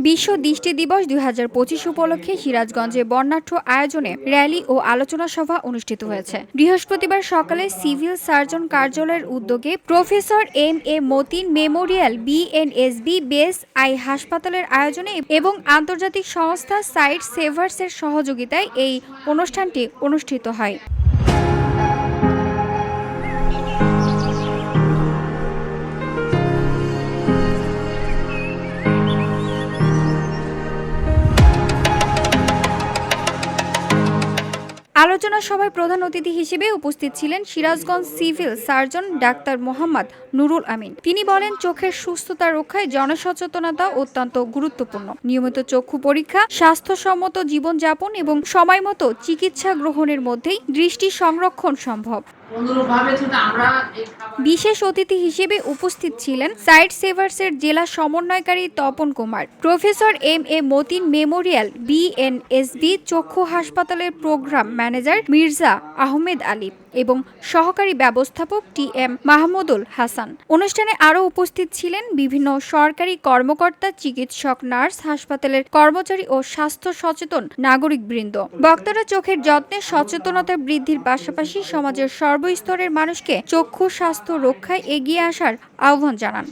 বিশ্ব দৃষ্টি দিবস ২০২৫ উপলক্ষে সিরাজগঞ্জে বর্ণাঢ্য আয়োজনে র্যালি ও আলোচনা সভা অনুষ্ঠিত হয়েছে। বৃহস্পতিবার সকালে সিভিল সার্জন কার্যালয়ের উদ্যোগে professor M A. Matin memorial BNSB base eye হাসপাতালের আয়োজনে এবং আন্তর্জাতিক সংস্থা সাইট সেভার্সের সহযোগিতায় এই অনুষ্ঠানটি অনুষ্ঠিত হয়। আলোচনা সভায় প্রধান অতিথি হিসেবে উপস্থিত ছিলেন Sirajganj civil surgeon doctor Mohammad Nurul Amin. তিনি বলেন, চোখের সুস্থতা রক্ষায় জনসচেতনতা অত্যন্ত গুরুত্বপূর্ণ। নিয়মিত চক্ষু পরীক্ষা, স্বাস্থ্যসম্মত জীবনযাপন এবং সময়মতো চিকিৎসা গ্রহণের মধ্যেই দৃষ্টি সংরক্ষণ সম্ভব। বিশেষ অতিথি হিসেবে উপস্থিত ছিলেন সাইট সেভার্সের জেলা সমন্বয়কারী Tapan Kumar, professor M A. Matin memorial BNSB চক্ষু হাসপাতালের প্রোগ্রাম ম্যানেজার মির্জা আহমেদ আলী এবং সহকারী ব্যবস্থাপক টি.এম. মাহমুদুল হাসান। অনুষ্ঠানে আরও উপস্থিত ছিলেন বিভিন্ন সরকারি কর্মকর্তা, চিকিৎসক, নার্স, হাসপাতালের কর্মচারী ও স্বাস্থ্য সচেতন নাগরিকবৃন্দ। বক্তারা চোখের যত্নে সচেতনতা বৃদ্ধির পাশাপাশি সমাজের সর্বস্তরের মানুষকে চক্ষু স্বাস্থ্য রক্ষায় এগিয়ে আসার আহ্বান জানান।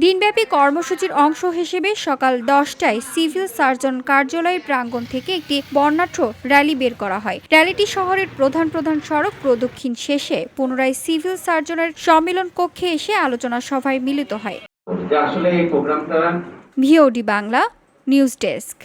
দিনব্যাপী কর্মসূচির অংশ হিসেবে সকাল 10টায় সিভিল সার্জন কার্যালয়ের প্রাঙ্গণ থেকে একটি বর্ণাঢ্য র্যালি বের করা হয়। র্যালিটি শহরের প্রধান সড়ক প্রদক্ষিণ শেষে পুনরায় সিভিল সার্জনের সম্মেলন কক্ষে এসে আলোচনা সভায় মিলিত হয়। VOD Bangla news desk.